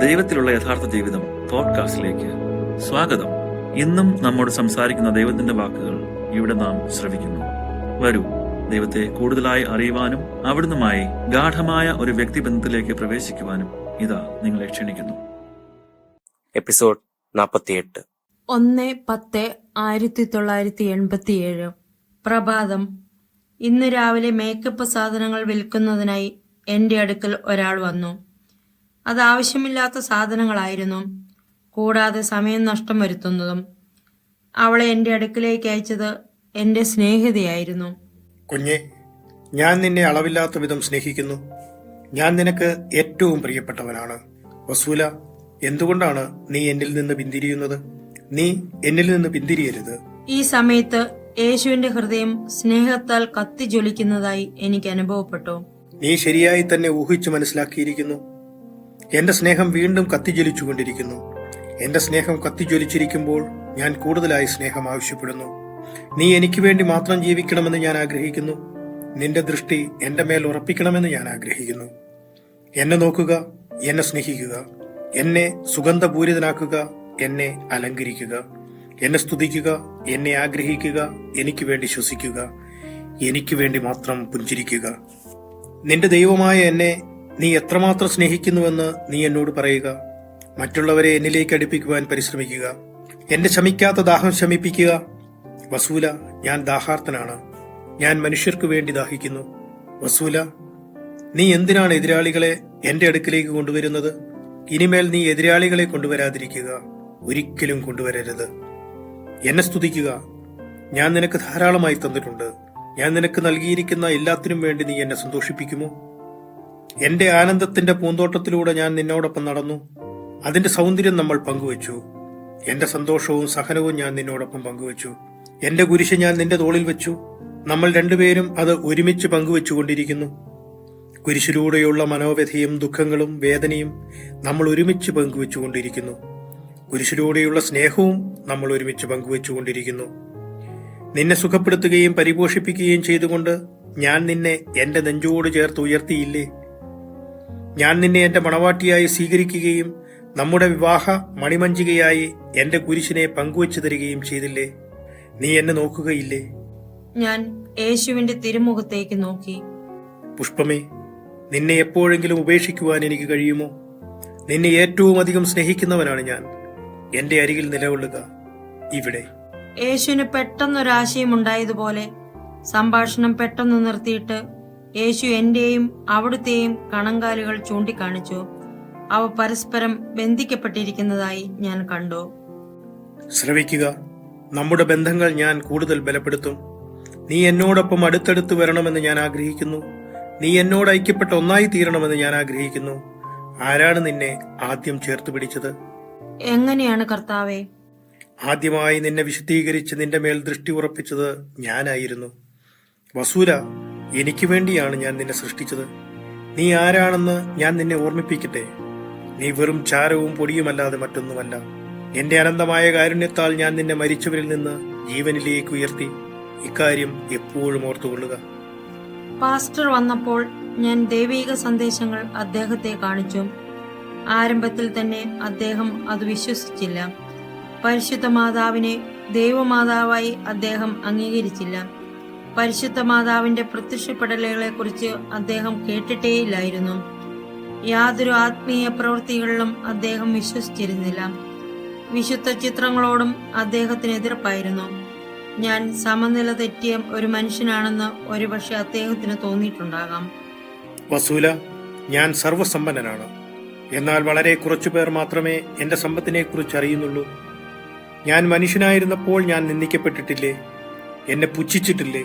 ദൈവത്തിലുള്ള യഥാർത്ഥ ജീവിതം പോഡ്കാസ്റ്റിലേക്ക് സ്വാഗതം. ഇന്നും നമ്മോട് സംസാരിക്കുന്ന ദൈവത്തിന്റെ വാക്കുകൾ ഇവിടെ നാം ശ്രവിക്കുന്നു. വരൂ, ദൈവത്തെ കൂടുതലായി അറിയുവാനും അവിടുന്നുമായി ഗാഠമായ ഒരു വ്യക്തിബന്ധത്തിലേക്ക് പ്രവേശിക്കുവാനും ഇതാ നിങ്ങളെ ക്ഷണിക്കുന്നു. എപ്പിസോഡ് 48. 1/10/1987 പ്രഭാതം. ഇന്ന് രാവിലെ മേക്കപ്പ് സാധനങ്ങൾ വിൽക്കുന്നതിനായി എൻ്റെ അടുക്കൽ ഒരാൾ വന്നു. അത് ആവശ്യമില്ലാത്ത സാധനങ്ങളായിരുന്നു, കൂടാതെ സമയം നഷ്ടം വരുത്തുന്നതും. അവളെ എൻ്റെ അടുക്കിലേക്ക് അയച്ചത് എൻ്റെ സ്നേഹിതയായിരുന്നു. കുഞ്ഞെ, ഞാൻ നിന്നെ അളവില്ലാത്ത വിധം സ്നേഹിക്കുന്നു. ഞാൻ നിനക്ക് ഏറ്റവും പ്രിയപ്പെട്ടവനാണ്. വസൂല, എന്തുകൊണ്ടാണ് നീ എന്നിൽ നിന്ന് പിന്തിരിയുന്നത്? നീ എന്നിൽ നിന്ന് പിന്തിരിയരുത്. ഈ സമയത്ത് യേശുവിന്റെ ഹൃദയം സ്നേഹത്താൽ കത്തിജ്വലിക്കുന്നതായി എനിക്ക് അനുഭവപ്പെട്ടു. നീ ശരിയായി തന്നെ ഊഹിച്ചു മനസ്സിലാക്കിയിരിക്കുന്നു. എന്റെ സ്നേഹം വീണ്ടും കത്തിജ്വലിച്ചുകൊണ്ടിരിക്കുന്നു. എന്റെ സ്നേഹം കത്തിജ്വലിച്ചിരിക്കുമ്പോൾ ഞാൻ കൂടുതലായി സ്നേഹം ആവശ്യപ്പെടുന്നു. നീ എനിക്ക് വേണ്ടി മാത്രം ജീവിക്കണമെന്ന് ഞാൻ ആഗ്രഹിക്കുന്നു. നിന്റെ ദൃഷ്ടി എന്റെ മേൽ ഉറപ്പിക്കണമെന്ന് ഞാൻ ആഗ്രഹിക്കുന്നു. എന്നെ നോക്കുക, എന്നെ സ്നേഹിക്കുക, എന്നെ സുഗന്ധപൂരിതനാക്കുക, എന്നെ അലങ്കരിക്കുക, എന്നെ സ്തുതിക്കുക, എന്നെ ആഗ്രഹിക്കുക, എനിക്ക് വേണ്ടി ശ്വസിക്കുക, എനിക്ക് വേണ്ടി മാത്രം പുഞ്ചിരിക്കുക. നിന്റെ ദൈവമായ എന്നെ നീ എത്രമാത്രം സ്നേഹിക്കുന്നുവെന്ന് നീ എന്നോട് പറയുക. മറ്റുള്ളവരെ എന്നിലേക്ക് അടുപ്പിക്കുവാൻ പരിശ്രമിക്കുക. എന്റെ ശമിക്കാത്ത ദാഹം ശമിപ്പിക്കുക. വസൂല, ഞാൻ ദാഹാർത്തനാണ്. ഞാൻ മനുഷ്യർക്ക് വേണ്ടി ദാഹിക്കുന്നു. വസൂല, നീ എന്തിനാണ് എതിരാളികളെ എന്റെ അടുക്കിലേക്ക് കൊണ്ടുവരുന്നത്? ഇനിമേൽ നീ എതിരാളികളെ കൊണ്ടുവരാതിരിക്കുക. ഒരിക്കലും കൊണ്ടുവരരുത്. എന്നെ സ്തുതിക്കുക. ഞാൻ നിനക്ക് ധാരാളമായി തന്നിട്ടുണ്ട്. ഞാൻ നിനക്ക് നൽകിയിരിക്കുന്ന എല്ലാത്തിനും വേണ്ടി നീ എന്നെ സന്തോഷിപ്പിക്കുമോ? എന്റെ ആനന്ദത്തിന്റെ പൂന്തോട്ടത്തിലൂടെ ഞാൻ നിന്നോടൊപ്പം നടന്നു. അതിന്റെ സൗന്ദര്യം നമ്മൾ പങ്കുവച്ചു. എന്റെ സന്തോഷവും സഹനവും ഞാൻ നിന്നോടൊപ്പം പങ്കുവച്ചു. എന്റെ കുരിശ് ഞാൻ നിന്റെ തോളിൽ വെച്ചു. നമ്മൾ രണ്ടുപേരും അത് ഒരുമിച്ച് പങ്കുവെച്ചുകൊണ്ടിരിക്കുന്നു. കുരിശിലൂടെയുള്ള മനോവ്യഥയും ദുഃഖങ്ങളും വേദനയും നമ്മൾ ഒരുമിച്ച് പങ്കുവെച്ചുകൊണ്ടിരിക്കുന്നു. കുരിശിലൂടെയുള്ള സ്നേഹവും നമ്മൾ ഒരുമിച്ച് പങ്കുവെച്ചുകൊണ്ടിരിക്കുന്നു. നിന്നെ സുഖപ്പെടുത്തുകയും പരിപോഷിപ്പിക്കുകയും ചെയ്തുകൊണ്ട് ഞാൻ നിന്നെ എന്റെ നെഞ്ചോട് ചേർത്ത് ഉയർത്തിയില്ലേ? ഞാൻ നിന്നെ എന്റെ മണവാട്ടിയായി സ്വീകരിക്കുകയും നമ്മുടെ വിവാഹ മണിമഞ്ചികയായി എന്റെ കുരിശിനെ പങ്കുവച്ചു തരികയും ചെയ്തില്ലേ? നീ എന്നെ നോക്കുകയില്ലേ? ഞാൻ യേശുവിന്റെ തിരുമുഖത്തേക്ക് നോക്കി. പുഷ്പമേ, നിന്നെ എപ്പോഴെങ്കിലും ഉപേക്ഷിക്കുവാൻ എനിക്ക് കഴിയുമോ? നിന്നെ ഏറ്റവും അധികം സ്നേഹിക്കുന്നവനാണ് ഞാൻ. എന്റെ അരികിൽ നിലകൊള്ളുക, ഇവിടെ. യേശുവിന് പെട്ടെന്നൊരാശയം ഉണ്ടായതുപോലെ സംഭാഷണം പെട്ടെന്ന് നിർത്തിയിട്ട് യേശു എന്റെയും അവിടുത്തെയും കണങ്കാലുകൾ ചൂണ്ടിക്കാണിച്ചു. അവ പരസ്പരം ബന്ധിക്കപ്പെട്ടിരിക്കുന്നതായി ഞാൻ കണ്ടു. ശ്രവിക്കുക, നമ്മുടെ ബന്ധങ്ങൾ ഞാൻ കൂടുതൽ ബലപ്പെടുത്തും. നീ എന്നോടൊപ്പം അടുത്തടുത്ത് വരണമെന്ന് ഞാൻ ആഗ്രഹിക്കുന്നു. നീ എന്നോട് ഐക്യപ്പെട്ട ഒന്നായി തീരണമെന്ന് ഞാൻ ആഗ്രഹിക്കുന്നു. ആരാണ് നിന്നെ ആദ്യം ചേർത്ത് പിടിച്ചത്? എങ്ങനെയാണ് കർത്താവേ? ആദ്യമായി നിന്നെ വിശുദ്ധീകരിച്ച് നിന്റെ മേൽ ദൃഷ്ടി ഉറപ്പിച്ചത് ഞാനായിരുന്നു. വസൂല, എനിക്ക് വേണ്ടിയാണ് ഞാൻ നിന്നെ സൃഷ്ടിച്ചത്. നീ ആരാണെന്ന് ഞാൻ നിന്നെ ഓർമ്മിപ്പിക്കട്ടെ. നീ വെറും ചാരവും പൊടിയുമല്ലാതെ മറ്റൊന്നുമല്ല. എന്റെ അനന്തമായ കാരുണ്യത്താൽ ഞാൻ നിന്നെ മരിച്ചവരിൽ നിന്ന് ജീവനിലേക്ക് ഉയർത്തി. ഇക്കാര്യം എപ്പോഴും ഓർത്തുകൊള്ളുക. പാസ്റ്റർ വന്നപ്പോൾ ഞാൻ ദൈവിക സന്ദേശങ്ങൾ അദ്ദേഹത്തെ കാണിച്ചു. ആരംഭത്തിൽ തന്നെ അദ്ദേഹം അത് വിശ്വസിച്ചില്ല. പരിശുദ്ധ മാതാവിനെ ദൈവമാതാവായി അദ്ദേഹം അംഗീകരിച്ചില്ല. പരിശുദ്ധ മാതാവിന്റെ പ്രത്യക്ഷപ്പെടലുകളെ കുറിച്ച് അദ്ദേഹം കേട്ടിട്ടേയില്ലായിരുന്നു. യാതൊരു ആത്മീയ പ്രവൃത്തികളിലും അദ്ദേഹം വിശ്വസിച്ചിരുന്നില്ല. വിശുദ്ധ ചിത്രങ്ങളോടും അദ്ദേഹത്തിന് എതിർപ്പായിരുന്നു. ഞാൻ സമനില തെറ്റിയ ഒരു മനുഷ്യനാണെന്ന് ഒരുപക്ഷെ അദ്ദേഹത്തിന് തോന്നിയിട്ടുണ്ടാകാം. വസൂല, ഞാൻ സർവസമ്പന്നനാണ്. എന്നാൽ വളരെ കുറച്ചുപേർ മാത്രമേ എന്റെ സമ്പത്തിനെ കുറിച്ച് അറിയുന്നുള്ളൂ. ഞാൻ മനുഷ്യനായിരുന്നപ്പോൾ ഞാൻ നിന്ദിക്കപ്പെട്ടിട്ടില്ലേ? എന്നെ പുച്ഛിച്ചിട്ടില്ലേ?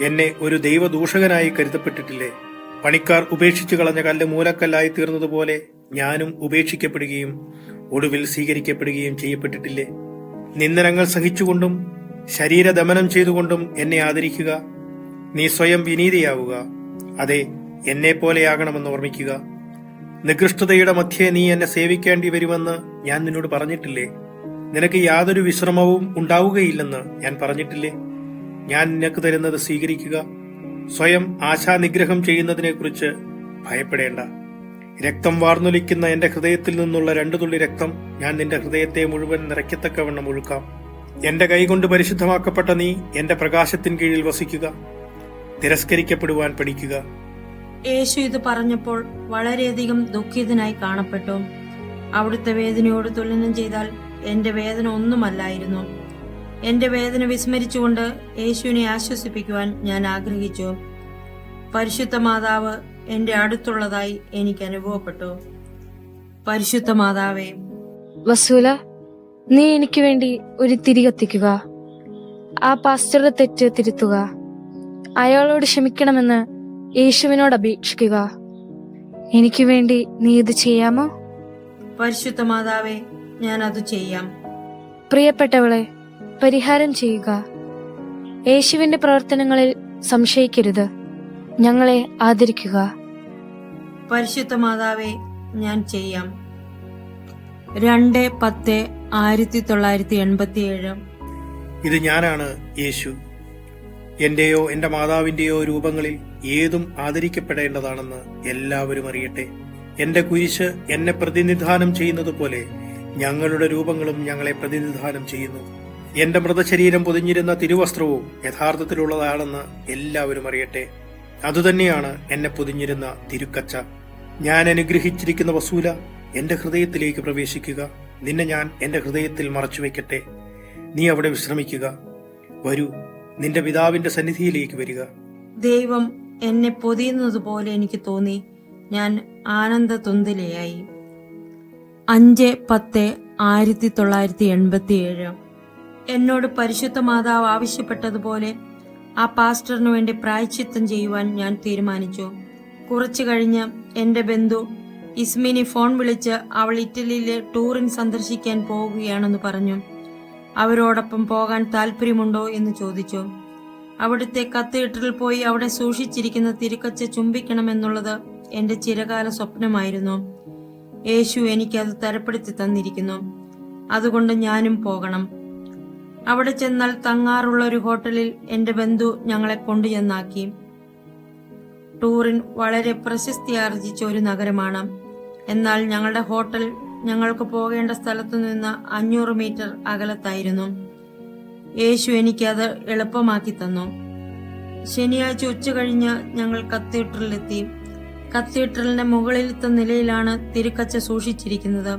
എന്നെ ഒരു ദൈവദൂഷകനായി കരുതപ്പെട്ടിട്ടില്ലേ? പണിക്കാർ ഉപേക്ഷിച്ചു കളഞ്ഞ കല്ല് മൂലക്കല്ലായി തീർന്നതുപോലെ ഞാനും ഉപേക്ഷിക്കപ്പെടുകയും ഒടുവിൽ സ്വീകരിക്കപ്പെടുകയും ചെയ്യപ്പെട്ടിട്ടില്ലേ? നിന്ദനങ്ങൾ സഹിച്ചുകൊണ്ടും ശരീരദമനം ചെയ്തുകൊണ്ടും എന്നെ ആദരിക്കുക. നീ സ്വയം വിനീതയാവുക. അതെ, എന്നെ പോലെയാകണമെന്ന് ഓർമ്മിക്കുക. നികൃഷ്ടതയുടെ മധ്യേ നീ എന്നെ സേവിക്കേണ്ടി വരുമെന്ന് ഞാൻ നിന്നോട് പറഞ്ഞിട്ടില്ലേ? നിനക്ക് യാതൊരു വിശ്രമവും ഉണ്ടാവുകയില്ലെന്ന് ഞാൻ പറഞ്ഞിട്ടില്ലേ? ഞാൻ നിനക്ക് തരുന്നത് സ്വീകരിക്കുക. സ്വയം ആശാനിഗ്രഹം ചെയ്യുന്നതിനെക്കുറിച്ച് ഭയപ്പെടേണ്ട. രക്തം വാർന്നൊലിക്കുന്ന എന്റെ ഹൃദയത്തിൽ നിന്നുള്ള 2 തുള്ളി രക്തം ഞാൻ നിന്റെ ഹൃദയത്തെ മുഴുവൻ നിറയ്ക്കത്തക്കവണ്ണം ഒഴുക്കാം. എന്റെ കൈകൊണ്ട് പരിശുദ്ധമാക്കപ്പെട്ട നീ എന്റെ പ്രകാശത്തിൻ കീഴിൽ വസിക്കുക. തിരസ്കരിക്കപ്പെടുവാൻ പഠിക്കുക. യേശു ഇത് പറഞ്ഞപ്പോൾ വളരെയധികം ദുഃഖിതനായി കാണപ്പെട്ടു. അവിടുത്തെ വേദനയോട് തുലനം ചെയ്താൽ എന്റെ വേദന ഒന്നുമല്ലായിരുന്നു. എന്റെ വേദന വിസ്മരിച്ചുകൊണ്ട് യേശുവിനെ ആശ്വസിപ്പിക്കുവാൻ ഞാൻ ആഗ്രഹിച്ചു. പരിശുദ്ധ മാതാവ് എന്റെ അടുത്തുള്ളതായി എനിക്ക് അനുഭവപ്പെട്ടു. പരിശുദ്ധ മാതാവേ, വസൂല, നീ എനിക്ക് വേണ്ടി ഒരു തിരി കത്തിക്കുക. ആ പാസ്റ്ററുടെ തെറ്റ് തിരുത്തുക. അയാളോട് ക്ഷമിക്കണമെന്ന് യേശുവിനോട് അപേക്ഷിക്കുക. എനിക്ക് വേണ്ടി നീ ഇത് ചെയ്യാമോ? പരിശുദ്ധ മാതാവേ, ഞാൻ അത് ചെയ്യാം. പ്രിയപ്പെട്ടവളെ, പരിഹാരം ചെയ്യുക. യേശുവിന്റെ പ്രവർത്തനങ്ങളിൽ സംശയിക്കരുത്. ഞങ്ങളെ ആദരിക്കുക. പരിശുദ്ധ മാതാവേ, ഞാൻ ചെയ്യാം. 2/10/1987. ഇത് ഞാനാണ് യേശു. എന്റെയോ എന്റെ മാതാവിന്റെയോ രൂപങ്ങളിൽ ഏതും ആദരിക്കപ്പെടേണ്ടതാണെന്ന് എല്ലാവരും അറിയട്ടെ. എന്റെ കുരിശ് എന്നെ പ്രതിനിധാനം ചെയ്യുന്നത് പോലെ ഞങ്ങളുടെ രൂപങ്ങളും ഞങ്ങളെ പ്രതിനിധാനം ചെയ്യുന്നു. എന്റെ മൃതശരീരം പൊതിഞ്ഞിരുന്ന തിരുവസ്ത്രവും യഥാർത്ഥത്തിലുള്ളതാണെന്ന് എല്ലാവരും അറിയട്ടെ. അതുതന്നെയാണ് എന്നെ പൊതിഞ്ഞിരുന്ന തിരുക്കച്ച. ഞാൻ അനുഗ്രഹിച്ചിരിക്കുന്ന വസൂല, എന്റെ ഹൃദയത്തിലേക്ക് പ്രവേശിക്കുക. നിന്നെ ഞാൻ എന്റെ ഹൃദയത്തിൽ മറച്ചുവെക്കട്ടെ. നീ അവിടെ വിശ്രമിക്കുക. വരൂ, നിന്റെ പിതാവിന്റെ സന്നിധിയിലേക്ക് വരിക. ദൈവം എന്നെ പൊതിയുന്നതുപോലെ എനിക്ക് തോന്നി. ഞാൻ ആനന്ദ തുന്തിലയായി. 5/10/1987. എന്നോട് പരിശുദ്ധ മാതാവ് ആവശ്യപ്പെട്ടതുപോലെ ആ പാസ്റ്ററിനു വേണ്ടി പ്രായശ്ചിത്തം ചെയ്യുവാൻ ഞാൻ തീരുമാനിച്ചു. കുറച്ചു കഴിഞ്ഞ് എന്റെ ബന്ധു ഇസ്മിനി ഫോൺ വിളിച്ച് അവൾ ഇറ്റലിയിലെ ടൂറിൻ സന്ദർശിക്കാൻ പോവുകയാണെന്ന് പറഞ്ഞു. അവരോടൊപ്പം പോകാൻ താല്പര്യമുണ്ടോ എന്ന് ചോദിച്ചു. അവിടുത്തെ കത്തീഡ്രലിൽ പോയി അവിടെ സൂക്ഷിച്ചിരിക്കുന്ന തിരുക്കച്ച ചുംബിക്കണമെന്നുള്ളത് എന്റെ ചിരകാല സ്വപ്നമായിരുന്നു. യേശു എനിക്കത് തരപ്പെടുത്തി തന്നിരിക്കുന്നു. അതുകൊണ്ട് ഞാനും പോകണം. അവിടെ ചെന്നാൽ തങ്ങാറുള്ള ഒരു ഹോട്ടലിൽ എന്റെ ബന്ധു ഞങ്ങളെ കൊണ്ടുചെന്നാക്കി. ടൂറിൻ വളരെ പ്രശസ്തിയാർജിച്ച ഒരു നഗരമാണ്. എന്നാൽ ഞങ്ങളുടെ ഹോട്ടൽ ഞങ്ങൾക്ക് പോകേണ്ട സ്ഥലത്തു നിന്ന് 500 മീറ്റർ അകലത്തായിരുന്നു. യേശു എനിക്കത് എളുപ്പമാക്കി തന്നു. ശനിയാഴ്ച ഉച്ച കഴിഞ്ഞ് ഞങ്ങൾ കത്തീഡ്രലിലെത്തി. കത്തീഡ്രലിന്റെ മുകളിലത്തെ നിലയിലാണ് തിരുക്കച്ച സൂക്ഷിച്ചിരിക്കുന്നത്.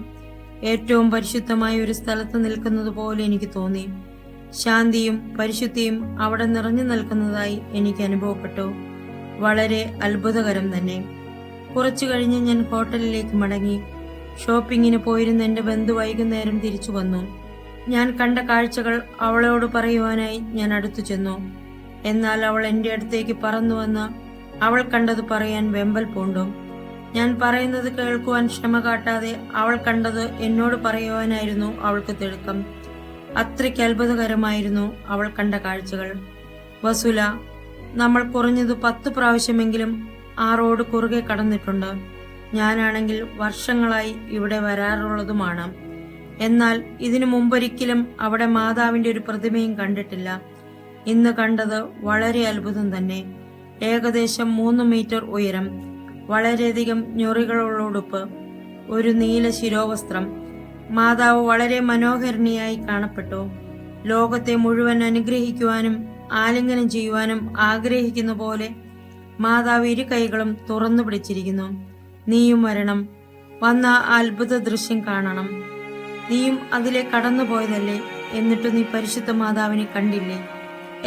ഏറ്റവും പരിശുദ്ധമായ ഒരു സ്ഥലത്ത് നിൽക്കുന്നത് പോലെ എനിക്ക് തോന്നി. ശാന്തിയും പരിശുദ്ധിയും അവിടെ നിറഞ്ഞു നിൽക്കുന്നതായി എനിക്ക് അനുഭവപ്പെട്ടു. വളരെ അത്ഭുതകരം തന്നെ. കുറച്ചു കഴിഞ്ഞ് ഞാൻ ഹോട്ടലിലേക്ക് മടങ്ങി. ഷോപ്പിങ്ങിന് പോയിരുന്ന എന്റെ ബന്ധു വൈകുന്നേരം തിരിച്ചു വന്നു. ഞാൻ കണ്ട കാഴ്ചകൾ അവളോട് പറയുവാനായി ഞാൻ അടുത്തു ചെന്നു. എന്നാൽ അവൾ എന്റെ അടുത്തേക്ക് പറന്നു വന്ന് അവൾ കണ്ടത് പറയാൻ വെമ്പൽ പൂണ്ടു. ഞാൻ പറയുന്നത് കേൾക്കുവാൻ ക്ഷമ കാട്ടാതെ അവൾ കണ്ടത് എന്നോട് പറയുവാനായിരുന്നു അവൾക്ക് തിടുക്കം. അത്രയ്ക്ക് അത്ഭുതകരമായിരുന്നു അവൾ കണ്ട കാഴ്ചകൾ. വസുല, നമ്മൾ കുറഞ്ഞത് 10 പ്രാവശ്യമെങ്കിലും ആ റോഡ് കുറുകെ കടന്നിട്ടുണ്ട്. ഞാനാണെങ്കിൽ വർഷങ്ങളായി ഇവിടെ വരാറുള്ളതുമാണ്. എന്നാൽ ഇതിനു മുമ്പൊരിക്കലും അവിടെ മാതാവിന്റെ ഒരു പ്രതിമയും കണ്ടിട്ടില്ല. ഇന്ന് കണ്ടത് വളരെ അത്ഭുതം തന്നെ. ഏകദേശം 3 മീറ്റർ ഉയരം, വളരെയധികം ഞൊറികളുള്ള ഉടുപ്പ്, ഒരു നീല ശിരോവസ്ത്രം. മാതാവ് വളരെ മനോഹരണിയായി കാണപ്പെട്ടു. ലോകത്തെ മുഴുവൻ അനുഗ്രഹിക്കുവാനും ആലിംഗനം ചെയ്യുവാനും ആഗ്രഹിക്കുന്ന പോലെ മാതാവ് 2 കൈകളും തുറന്നു പിടിച്ചിരിക്കുന്നു. നീയും വരണം, വന്ന ആ അത്ഭുത ദൃശ്യം കാണണം. നീയും അതിലെ കടന്നുപോയതല്ലേ, എന്നിട്ട് നീ പരിശുദ്ധ മാതാവിനെ കണ്ടില്ലേ?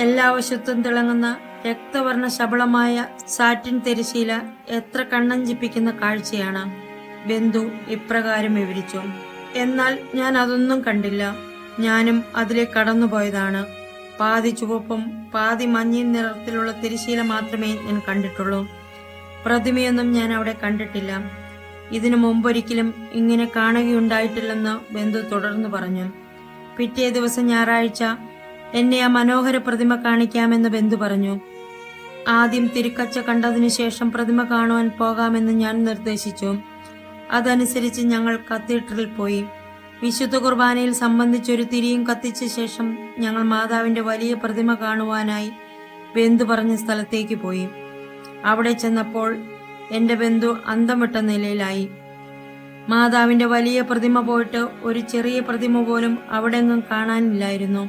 എല്ലാ വശത്തും തിളങ്ങുന്ന രക്തവർണ്ണ ശബളമായ സാറ്റിൻ തിരശീല എത്ര കണ്ണഞ്ചിപ്പിക്കുന്ന കാഴ്ചയാണ്. ബന്ധു ഇപ്രകാരം വിവരിച്ചു. എന്നാൽ ഞാൻ അതൊന്നും കണ്ടില്ല. ഞാനും അതിലെ കടന്നുപോയതാണ്. പാതി ചുവപ്പും പാതി മഞ്ഞ നിറത്തിലുള്ള തിരശീല മാത്രമേ ഞാൻ കണ്ടിട്ടുള്ളൂ. പ്രതിമയൊന്നും ഞാൻ അവിടെ കണ്ടിട്ടില്ല. ഇതിനു മുമ്പൊരിക്കലും ഇങ്ങനെ കാണുകയുണ്ടായിട്ടില്ലെന്ന് ബന്ധു തുടർന്ന് പറഞ്ഞു. പിറ്റേ ദിവസം ഞായറാഴ്ച എന്നെ ആ മനോഹര പ്രതിമ കാണിക്കാമെന്ന് ബന്ധു പറഞ്ഞു. ആദ്യം തിരുക്കച്ച കണ്ടതിനു ശേഷം പ്രതിമ കാണുവാൻ പോകാമെന്ന് ഞാൻ നിർദ്ദേശിച്ചു. അതനുസരിച്ച് ഞങ്ങൾ കത്തീഡ്രലിൽ പോയി. വിശുദ്ധ കുർബാനയിൽ സംബന്ധിച്ചൊരു തിരിയും കത്തിച്ച ശേഷം ഞങ്ങൾ മാതാവിന്റെ വലിയ പ്രതിമ കാണുവാനായി ബന്ധു പറഞ്ഞ സ്ഥലത്തേക്ക് പോയി. അവിടെ ചെന്നപ്പോൾ എന്റെ ബന്ധു അന്തം വിട്ട നിലയിലായി. മാതാവിന്റെ വലിയ പ്രതിമ പോയിട്ട് ഒരു ചെറിയ പ്രതിമ പോലും അവിടെങ്ങും കാണാനില്ലായിരുന്നു.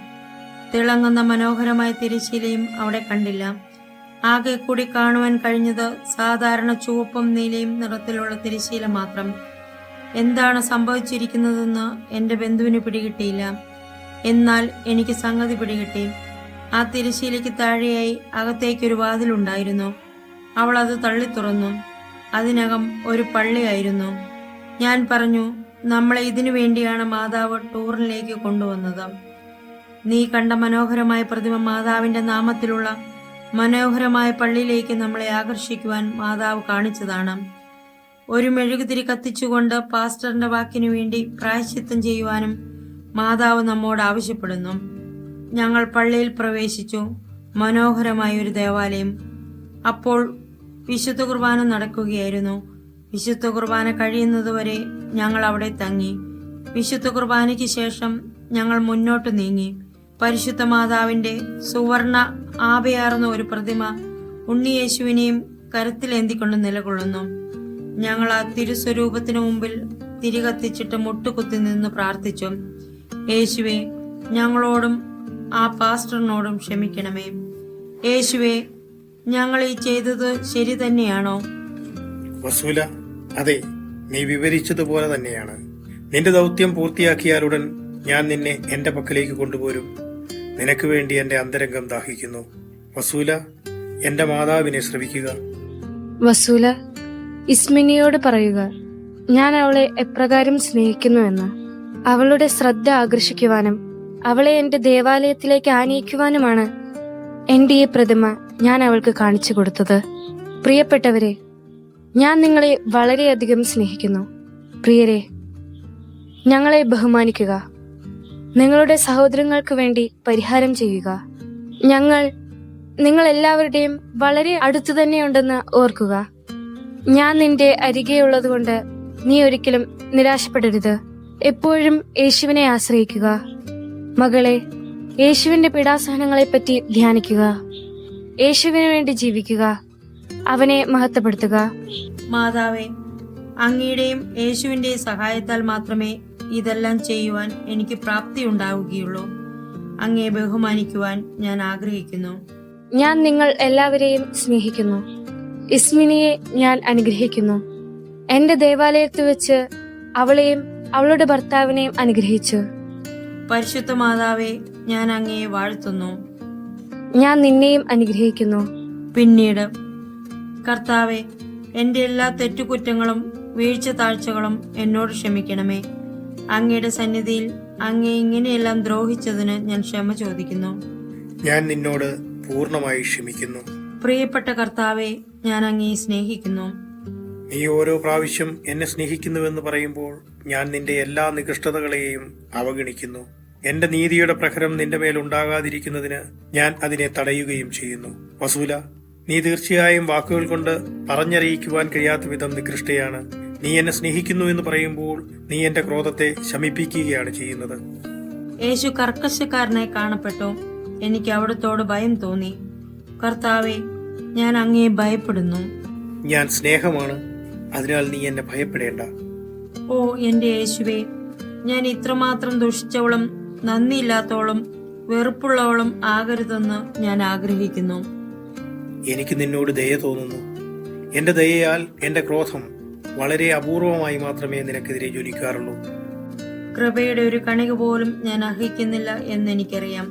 തിളങ്ങുന്ന മനോഹരമായ തിരശ്ശീലയും അവിടെ കണ്ടില്ല. ആകെ കൂടി കാണുവാൻ കഴിഞ്ഞത് സാധാരണ ചുവപ്പും നീലയും നിറത്തിലുള്ള തിരശ്ശീല മാത്രം. എന്താണ് സംഭവിച്ചിരിക്കുന്നതെന്ന് എന്റെ ബന്ധുവിന് പിടികിട്ടിയില്ല. എന്നാൽ എനിക്ക് സംഗതി പിടികിട്ടി. ആ തിരശ്ശീലയ്ക്ക് താഴെയായി അകത്തേക്കൊരു വാതിലുണ്ടായിരുന്നു. അവൾ അത് തള്ളി തുറന്നു. അതിനകം ഒരു പള്ളിയായിരുന്നു. ഞാൻ പറഞ്ഞു, നമ്മളെ ഇതിനു വേണ്ടിയാണ് മാതാവ് ടൂറിലേക്ക് കൊണ്ടുവന്നത്. നീ കണ്ട മനോഹരമായ പ്രതിമ മാതാവിന്റെ നാമത്തിലുള്ള മനോഹരമായ പള്ളിയിലേക്ക് നമ്മളെ ആകർഷിക്കുവാൻ മാതാവ് കാണിച്ചതാണ്. ഒരു മെഴുകുതിരി കത്തിച്ചുകൊണ്ട് പാസ്റ്ററിന്റെ വാക്കിനു വേണ്ടി പ്രായശ്ചിത്തം ചെയ്യുവാനും മാതാവ് നമ്മോട് ആവശ്യപ്പെടുന്നു. ഞങ്ങൾ പള്ളിയിൽ പ്രവേശിച്ചു. മനോഹരമായ ഒരു ദേവാലയം. അപ്പോൾ വിശുദ്ധ കുർബാന നടക്കുകയായിരുന്നു. വിശുദ്ധ കുർബാന കഴിയുന്നതുവരെ ഞങ്ങൾ അവിടെ തങ്ങി. വിശുദ്ധ കുർബാനയ്ക്ക് ശേഷം ഞങ്ങൾ മുന്നോട്ട് നീങ്ങി. പരിശുദ്ധ മാതാവിന്റെ സുവർണ ആഭയാർന്ന ഒരു പ്രതിമ ഉണ്ണിയേശുവിനെയും കരത്തിലേന്തിക്കൊണ്ട് നിലകൊള്ളുന്നു. ഞങ്ങൾ ആ തിരുസ്വരൂപത്തിനു മുമ്പിൽ തിരികത്തിച്ചിട്ട് മുട്ടുകുത്തി നിന്ന് പ്രാർത്ഥിച്ചു, യേശുവേ, ഞങ്ങളോടും ആ പാസ്റ്ററിനോടും ക്ഷമിക്കണമേ. യേശുവേ, ഞങ്ങൾ ഈ ചെയ്തത് ശരി തന്നെയാണോ? വസൂല, അതെ, നീ വിവരിച്ചതുപോലെ തന്നെയാണ്. നിന്റെ ദൗത്യം പൂർത്തിയാക്കിയാലുടൻ ഞാൻ നിന്നെ എന്റെ പക്കലേക്ക് കൊണ്ടുപോരും. നിനക്ക് വേണ്ടി എന്റെ അന്തരംഗം ദാഹിക്കുന്നു. വസൂല, എന്റെ മാതാവിനെ ശ്രവിക്കുക. വസൂല, ഇസ്മിനിയോട് പറയുക, ഞാൻ അവളെ എപ്രകാരം സ്നേഹിക്കുന്നുവെന്ന്. അവളുടെ ശ്രദ്ധ ആകർഷിക്കുവാനും അവളെ എന്റെ ദേവാലയത്തിലേക്ക് ആനയിക്കുവാനുമാണ് എന്റെ ഈ പ്രതിമ ഞാൻ അവൾക്ക് കാണിച്ചു കൊടുത്തത്. പ്രിയപ്പെട്ടവരെ, ഞാൻ നിങ്ങളെ വളരെയധികം സ്നേഹിക്കുന്നു. പ്രിയരെ, ഞങ്ങളെ ബഹുമാനിക്കുക. നിങ്ങളുടെ സഹോദരങ്ങൾക്ക് വേണ്ടി പരിഹാരം ചെയ്യുക. നിങ്ങൾ എല്ലാവരുടെയും വളരെ അടുത്തു തന്നെയുണ്ടെന്ന് ഓർക്കുക. ഞാൻ നിന്റെ അരികെയുള്ളതുകൊണ്ട് നീ ഒരിക്കലും നിരാശപ്പെടരുത്. എപ്പോഴും യേശുവിനെ ആശ്രയിക്കുക. മകളെ, യേശുവിന്റെ പീഡാസഹനങ്ങളെപ്പറ്റി ധ്യാനിക്കുക. യേശുവിനു വേണ്ടി ജീവിക്കുക. അവനെ മഹത്വപ്പെടുത്തുക. മാതാവേ, അങ്ങയുടെയും യേശുവിന്റെയും സഹായത്താൽ മാത്രമേ ഇതെല്ലാം ചെയ്യുവാൻ എനിക്ക് പ്രാപ്തിയുണ്ടാവുകയുള്ളൂ. അങ്ങയെ ബഹുമാനിക്കുവാൻ ഞാൻ ആഗ്രഹിക്കുന്നു. ഞാൻ നിങ്ങൾ എല്ലാവരെയും സ്നേഹിക്കുന്നു. ഇസ്മിനിയെ ഞാൻ അനുഗ്രഹിക്കുന്നു. എന്റെ ദേവാലയത്തിൽ വെച്ച് അവളെയും അവളുടെ ഭർത്താവിനെയും അനുഗ്രഹിച്ചു. പരിശുദ്ധ മാതാവേ, ഞാൻ അങ്ങയെ വാഴ്ത്തുന്നു. ഞാൻ നിന്നെയും അനുഗ്രഹിക്കുന്നു. പിന്നീട്, കർത്താവെ, എന്റെ എല്ലാ തെറ്റുകുറ്റങ്ങളും വീഴ്ച താഴ്ചകളും എന്നോട് ക്ഷമിക്കണമേ. അങ്ങയുടെ സന്നിധിയിൽ അങ്ങയെ ഇങ്ങനെയെല്ലാം ദ്രോഹിച്ചതിന് ഞാൻ ക്ഷമ ചോദിക്കുന്നു. ഞാൻ നിന്നോട് പൂർണ്ണമായി ക്ഷമിക്കുന്നു. പ്രിയപ്പെട്ട കർത്താവെ, ഞാൻ അങ്ങയെ സ്നേഹിക്കുന്നു. നീ ഓരോ പ്രാവശ്യം എന്നെ സ്നേഹിക്കുന്നുവെന്ന് പറയുമ്പോൾ ഞാൻ നിന്റെ എല്ലാ നികൃഷ്ടതകളെയും അവഗണിക്കുന്നു. എന്റെ നീതിയുടെ പ്രഹരം നിന്റെ മേൽ ഉണ്ടാകാതിരിക്കുന്നതിന് ഞാൻ അതിനെ തടയുകയും ചെയ്യുന്നു. വസൂല, നീ തീർച്ചയായും വാക്കുകൾ കൊണ്ട് പറഞ്ഞറിയിക്കുവാൻ കഴിയാത്ത വിധം നികൃഷ്ടയാണ്. നീ എന്നെ സ്നേഹിക്കുന്നു എന്ന് പറയുമ്പോൾ നീ എന്റെ ക്രോധത്തെ ശമിപ്പിക്കുകയാണ് ചെയ്യുന്നത്. യേശു കർക്കശക്കാരനായി കാണപ്പെട്ടു. എനിക്ക് അവിടുത്തോട് ഭയം തോന്നി. കർത്താവെ, ഞാൻ അങ്ങയെ ഭയപ്പെടുന്നു. ഞാൻ സ്നേഹമാണ്, അതിനാൽ നീ എന്നെ ഭയപ്പെടേണ്ട. ഓ എന്റെ യേശുവേ, ഞാൻ ഇത്രമാത്രം ദുഷിച്ചവളും നന്ദിയില്ലാത്തവളും വെറുപ്പുള്ളവളും ആകരുതെന്ന് ഞാൻ ആഗ്രഹിക്കുന്നു. എനിക്ക് നിന്നോട് ദയ തോന്നുന്നു. എന്റെ ദയയാൽ എന്റെ ക്രോധം വളരെ അപൂർവമായി മാത്രമേ നിനക്കെതിരെ ജ്വലിക്കാറുള്ളൂ. കൃപയുടെ ഒരു കണിക പോലും ഞാൻ അർഹിക്കുന്നില്ല എന്നെനിക്കറിയാം.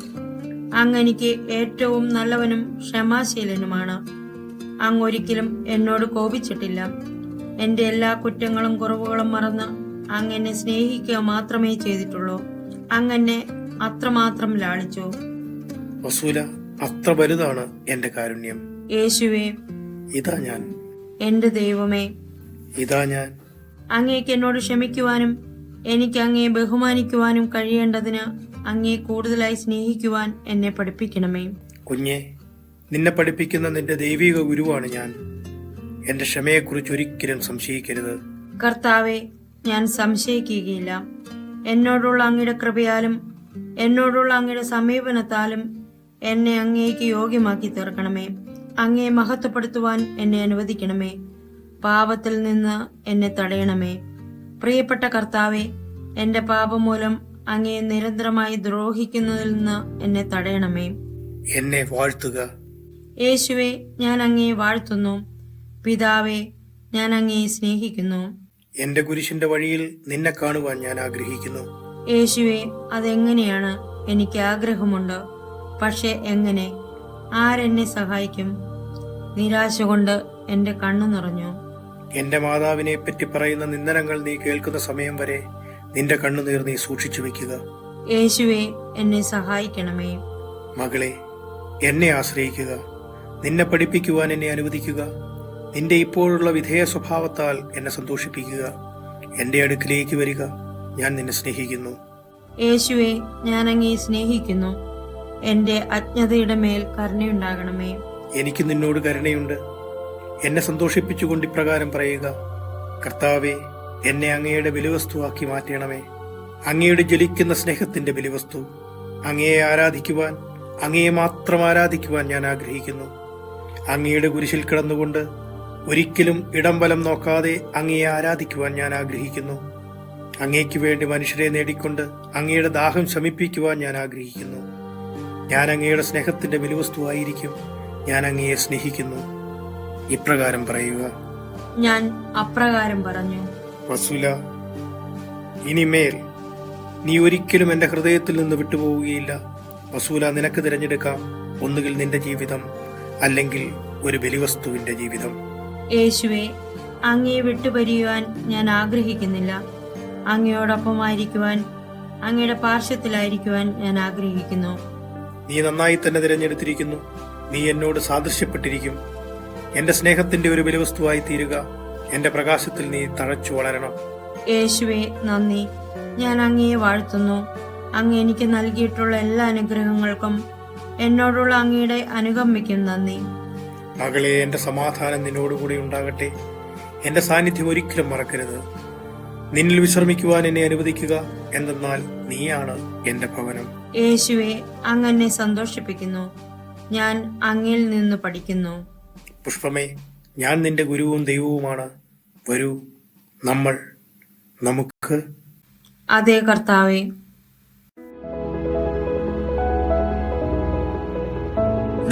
അങ്ങ് എനിക്ക് ഏറ്റവും നല്ലവനും ക്ഷമാശീലനുമാണ്. അങ്ങ് ഒരിക്കലും എന്നോട് കോപിച്ചിട്ടില്ല. എന്റെ എല്ലാ കുറ്റങ്ങളും കുറവുകളും മറന്ന് അങ്ങ് എന്നെ സ്നേഹിക്കുക മാത്രമേ ചെയ്തിട്ടുള്ളൂ. അങ്ങ് എന്നെ അത്രമാത്രം ലാളിച്ചു. വസൂല, അത്ര വലുതാണ് എന്റെ കാരുണ്യം. യേശുവേ, ഇതാ ഞാൻ. എന്റെ ദൈവമേ, ഇതാ ഞാൻ. അങ്ങേക്ക് എന്നോട് ക്ഷമിക്കുവാനും എനിക്ക് അങ്ങയെ ബഹുമാനിക്കുവാനും കഴിയേണ്ടതിന് അങ്ങയെ കൂടുതലായി സ്നേഹിക്കുവാൻ എന്നെ പഠിപ്പിക്കണമേ. കുഞ്ഞെ, നിന്നെ പഠിപ്പിക്കുന്ന നിന്റെ ദൈവിക ഗുരുവാണ് ഞാൻ. എന്റെ ക്ഷമയെക്കുറിച്ച് ഒരിക്കലും സംശയിക്കരുത്. കർത്താവെ, ഞാൻ സംശയിക്കുകയില്ല. എന്നോടുള്ള അങ്ങയുടെ കൃപയാലും എന്നോടുള്ള അങ്ങയുടെ സമീപനത്താലും എന്നെ അങ്ങേക്ക് യോഗ്യമാക്കി തീർക്കണമേ. അങ്ങയെ മഹത്വപ്പെടുത്തുവാൻ എന്നെ അനുവദിക്കണമേ. പാപത്തിൽ നിന്ന് എന്നെ തടയണമേ. പ്രിയപ്പെട്ട കർത്താവെ, എന്റെ പാപം മൂലം അങ്ങയെ നിരന്തരമായി ദ്രോഹിക്കുന്നതിൽ നിന്ന് എന്നെ തടയണമേ. എന്നെ വാഴ്ത്തുക. യേശുവെ, ഞാൻ അങ്ങയെ വാഴ്ത്തുന്നു. പിതാവേ, ഞാൻ അങ്ങയെ സ്നേഹിക്കുന്നു. എന്റെ കുരിശിന്റെ വഴിയിൽ നിന്നെ കാണുവാൻ ഞാൻ ആഗ്രഹിക്കുന്നു. യേശുവെ, അതെങ്ങനെയാണ്? എനിക്ക് ആഗ്രഹമുണ്ട്, പക്ഷെ എങ്ങനെ? ആരെന്നെ സഹായിക്കും? നിരാശ കൊണ്ട് എന്റെ കണ്ണു നിറഞ്ഞു. എന്റെ മാതാവിനെ പറ്റി പറയുന്ന നിന്ദനങ്ങൾ നീ കേൾക്കുന്ന സമയം വരെ നിന്റെ കണ്ണുനീർ നീ സൂക്ഷിച്ചു വെക്കുക. യേശുവെ, എന്നെ സഹായിക്കണമേ. മകളെ, എന്നെ ആശ്രയിക്കുക. നിന്നെ പഠിപ്പിക്കുവാൻ എന്നെ അനുവദിക്കുക. നിന്റെ ഇപ്പോഴുള്ള വിധേയ സ്വഭാവത്താൽ എന്നെ സന്തോഷിപ്പിക്കുക. എന്റെ അടുക്കിലേക്ക് വരിക. ഞാൻ നിന്നെ സ്നേഹിക്കുന്നു. യേശുവെ, ഞാൻ അങ്ങയെ സ്നേഹിക്കുന്നു. എന്റെ അജ്ഞതയുടെ മേൽ കരുണയുണ്ടാകണമേ. എനിക്ക് നിന്നോട് കരുണയുണ്ട്. എന്നെ സന്തോഷിപ്പിച്ചുകൊണ്ട് ഇപ്രകാരം പറയുക: കർത്താവെ, എന്നെ അങ്ങയുടെ ബലിവസ്തുവാക്കി മാറ്റണമേ. അങ്ങയുടെ ജ്വലിക്കുന്ന സ്നേഹത്തിന്റെ ബലിവസ്തു. അങ്ങയെ ആരാധിക്കുവാൻ, അങ്ങയെ മാത്രം ആരാധിക്കുവാൻ ഞാൻ ആഗ്രഹിക്കുന്നു. അങ്ങയുടെ കുരിശിൽ കിടന്നുകൊണ്ട് ഒരിക്കലും ഇടം വലം നോക്കാതെ അങ്ങയെ ആരാധിക്കുവാൻ ഞാൻ ആഗ്രഹിക്കുന്നു. അങ്ങയ്ക്ക് വേണ്ടി മനുഷ്യരെ നേടിക്കൊണ്ട് അങ്ങയുടെ ദാഹം ശമിപ്പിക്കുവാൻ ഞാൻ ആഗ്രഹിക്കുന്നു. ഞാൻ അങ്ങയുടെ സ്നേഹത്തിന്റെ ബലിവസ്തുവായിരിക്കും. ഞാൻ അങ്ങയെ സ്നേഹിക്കുന്നു. ഇപ്രകാരം പറയുക. ഞാൻ അപ്രകാരം പറഞ്ഞു. വസുല, ഇനിമേൽ നീ ഒരിക്കലും എന്റെ ഹൃദയത്തിൽ നിന്ന് വിട്ടുപോവുകയില്ല. വസൂല, നിനക്ക് തിരഞ്ഞെടുക്കാം. ഒന്നുകിൽ നിന്റെ ജീവിതം, അല്ലെങ്കിൽ ഒരു ബലിവസ്തുവിന്റെ ജീവിതം. യേശുവെ, അങ്ങയെ വിട്ടുപിരിയുവാൻ ഞാൻ ആഗ്രഹിക്കുന്നില്ല. അങ്ങയോടൊപ്പമായിരിക്കുവാൻ, അങ്ങയുടെ പാർശ്വത്തിലായിരിക്കുവാൻ ഞാൻ ആഗ്രഹിക്കുന്നു. നീ നന്നായി തന്നെ തിരഞ്ഞെടുത്തിരിക്കുന്നു. നീ എന്നോട് സാദൃശ്യപ്പെട്ടിരിക്കും. എന്റെ സ്നേഹത്തിന്റെ ഒരു ബലിവസ്തുവായി തീരുക. എന്റെ പ്രകാശത്തിൽ നീ തഴച്ചു വളരണം. യേശുവെ, നന്ദി. ഞാൻ അങ്ങയെ വാഴ്ത്തുന്നു. അങ്ങ് എനിക്ക് നൽകിയിട്ടുള്ള എല്ലാ അനുഗ്രഹങ്ങൾക്കും എന്നോടുള്ള അങ്ങയുടെ അനുകമ്പയ്ക്കും നന്ദി. മകളെ, എന്റെ സമാധാനം നിന്നോടുകൂടി ഉണ്ടാകട്ടെ. എന്റെ സാന്നിധ്യം ഒരിക്കലും മറക്കരുത്. നിന്നിൽ വിശ്രമിക്കുവാൻ എന്നെ അനുവദിക്കുക. എന്തെന്നാൽ നീയാണ് എന്റെ ഭവനം. യേശുവെ, അങ്ങ് എന്നെ സന്തോഷിപ്പിക്കുന്നു. ഞാൻ അങ്ങിൽ നിന്ന് പഠിക്കുന്നു. പുഷ്പമേ, ഞാൻ നിന്റെ ഗുരുവും ദൈവവുമാണ്. വരൂ, നമുക്ക്. അതേ കർത്താവേ.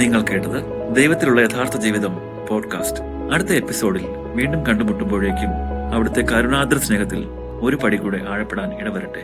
നിങ്ങൾ കേട്ടത് ദൈവത്തിലുള്ള യഥാർത്ഥ ജീവിതം പോഡ്കാസ്റ്റ്. അടുത്ത എപ്പിസോഡിൽ വീണ്ടും കണ്ടുമുട്ടുമ്പോഴേക്കും അവിടുത്തെ കരുണാദ്ര സ്നേഹത്തിൽ ഒരു പടി കൂടെ ആഴപ്പെടാൻ ഇടവരട്ടെ.